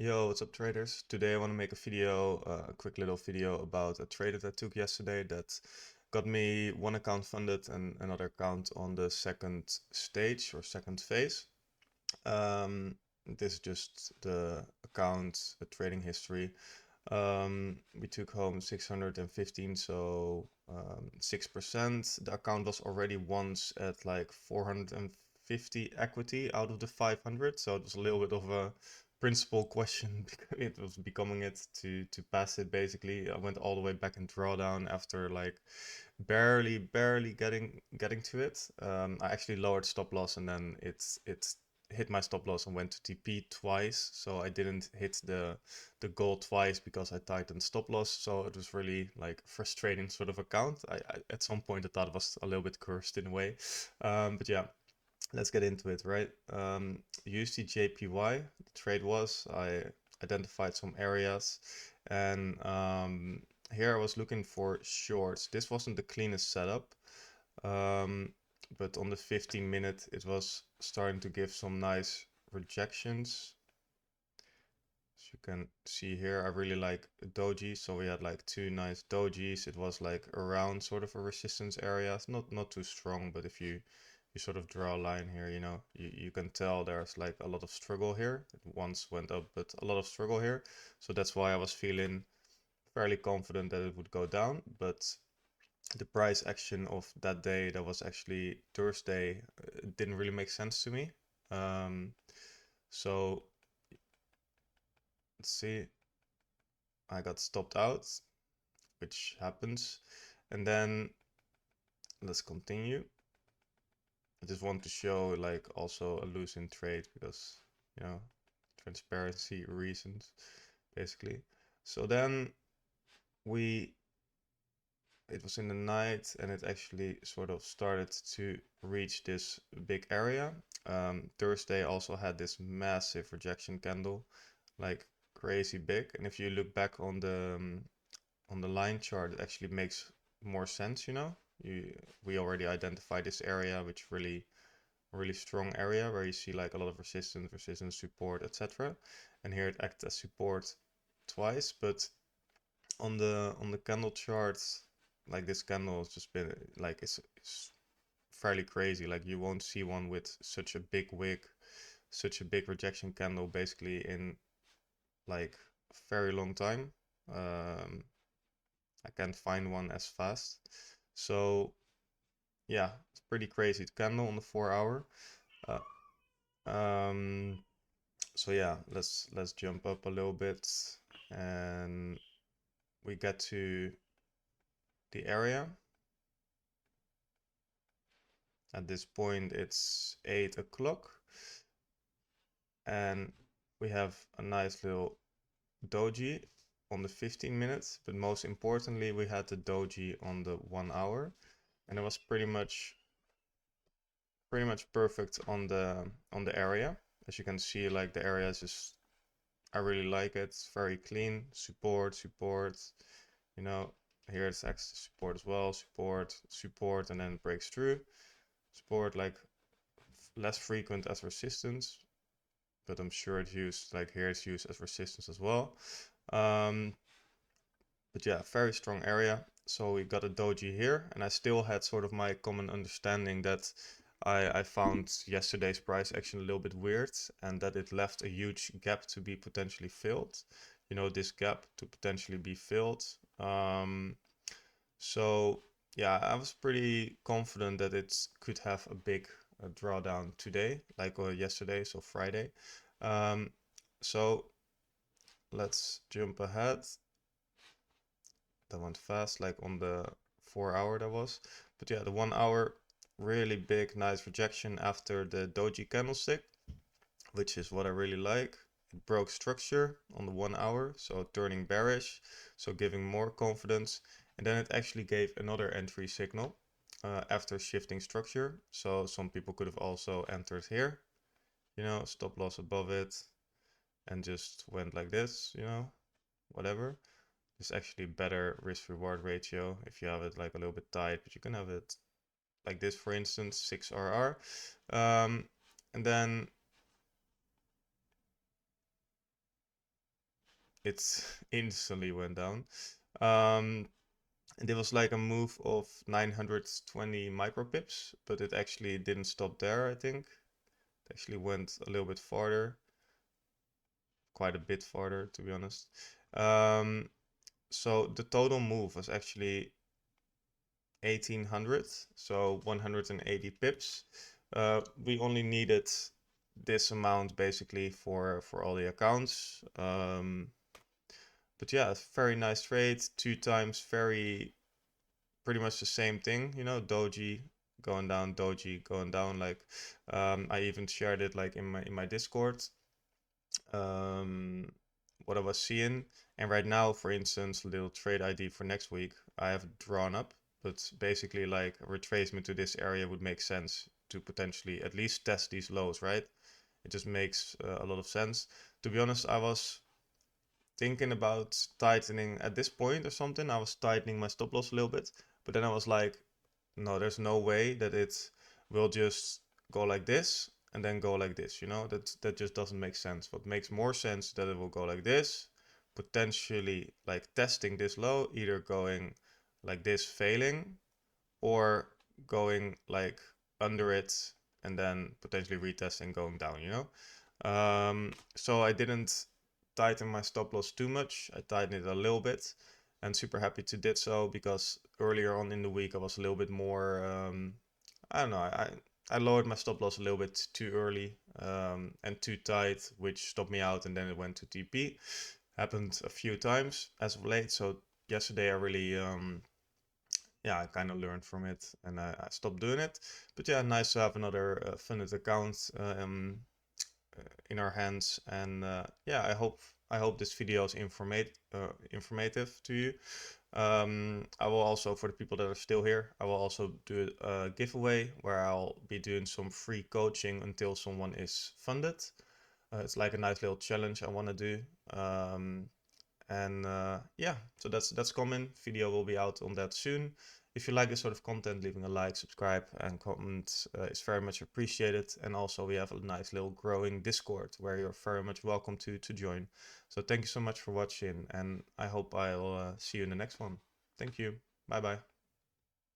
Yo, what's up traders? Today I want to make a video, a quick little video about a trade that I took yesterday that got me one account funded and another account on the second stage or second phase. This is just the account, the trading history. We took home 615, so 6%. The account was already once at like 450 equity out of the 500, so it was a little bit of a principal question. It was becoming it to pass it basically. I went all the way back in drawdown after like barely getting to it. I actually lowered stop loss and then it's hit my stop loss and went to TP twice, so I didn't hit the goal twice because I tightened stop loss. So it was really like frustrating sort of account. I at some point I thought it was a little bit cursed in a way, but yeah, let's get into it, right? USDJPY, the trade was, I identified some areas and here I was looking for shorts. This wasn't the cleanest setup, um, but on the 15-minute it was starting to give some nice rejections. As you can see here, I really like Doji, so we had like two nice Dojis. It was like around sort of a resistance area. It's not too strong, but if you sort of draw a line here, you can tell there's like a lot of struggle here. It once went up, but a lot of struggle here. So that's why I was feeling fairly confident that it would go down. But the price action of that day, that was actually Thursday, didn't really make sense to me. So let's see, I got stopped out, which happens. And then let's continue. I just want to show like also a losing trade because, you know, transparency reasons, basically. So then we, it was in the night and it actually sort of started to reach this big area. Thursday also had this massive rejection candle, like crazy big. And if you look back on the line chart, it actually makes more sense, you know. We already identified this area, which really strong area where you see like a lot of resistance, support, etc. And here it acts as support twice, but on the candle charts, like this candle has just been like it's fairly crazy. Like you won't see one with such a big wick, such a big rejection candle basically in like a very long time. Um, I can't find one as fast. So yeah, it's pretty crazy. The candle on the 4 hour. Uh, um, so yeah, let's jump up a little bit and we get to the area. At this point it's 8 o'clock and we have a nice little doji on the 15 minutes, but most importantly we had the doji on the 1 hour, and it was pretty much perfect on the area. As you can see, like the area is just, I really like it. It's very clean. Support, you know, here it's acts as support as well. Support, and then it breaks through. Support like less frequent as resistance, but I'm sure it's used, like here it's used as resistance as well. But yeah, very strong area. So we got a doji here, and I still had sort of my common understanding that I found yesterday's price action a little bit weird and that it left a huge gap to be potentially filled. You know, this gap to potentially be filled. So yeah, I was pretty confident that it could have a big drawdown today, like yesterday, so Friday. Um, so let's jump ahead. That went fast, like on the 4 hour that was. But yeah, the 1 hour, really big, nice rejection after the doji candlestick, which is what I really like. It broke structure on the 1 hour, so turning bearish, so giving more confidence. And then it actually gave another entry signal after shifting structure. So some people could have also entered here, you know, stop loss above it, and just went like this, you know, whatever. It's actually better risk reward ratio if you have it like a little bit tight, but you can have it like this, for instance, 6 RR. And then it instantly went down. And it was like a move of 920 micro pips, but it actually didn't stop there, I think. It actually went a little bit farther, quite a bit farther, to be honest. So the total move was actually 1800, so 180 pips. We only needed this amount basically for all the accounts. But yeah, very nice trade. 2 times very pretty much the same thing, you know, Doji going down. Like I even shared it like in my Discord. Um, what I was seeing. And right now, for instance, little trade ID for next week, I have drawn up, but basically like a retracement to this area would make sense to potentially at least test these lows, right? It just makes a lot of sense. To be honest, I was thinking about tightening at this point or something. I was tightening my stop loss a little bit, but then I was like, no, there's no way that it will just go like this and then go like this, you know? That just doesn't make sense. What makes more sense that it will go like this, potentially like testing this low, either going like this failing or going like under it and then potentially retesting going down, you know? So I didn't tighten my stop loss too much. I tightened it a little bit and super happy to did so because earlier on in the week I was a little bit more, I don't know, I lowered my stop loss a little bit too early and too tight, which stopped me out and then it went to TP. Happened a few times as of late. So yesterday I really, yeah, I kind of learned from it and I stopped doing it. But yeah, nice to have another funded account in our hands. And yeah, I hope this video is informative to you. I will also, for the people that are still here, I will also do a giveaway where I'll be doing some free coaching until someone is funded. It's like a nice little challenge I want to do. And yeah, so that's coming. Video will be out on that soon. If you like this sort of content, leaving a like, subscribe, and comment is very much appreciated. And also, we have a nice little growing Discord where you're very much welcome to join. So thank you so much for watching, and I hope I'll see you in the next one. Thank you. Bye bye.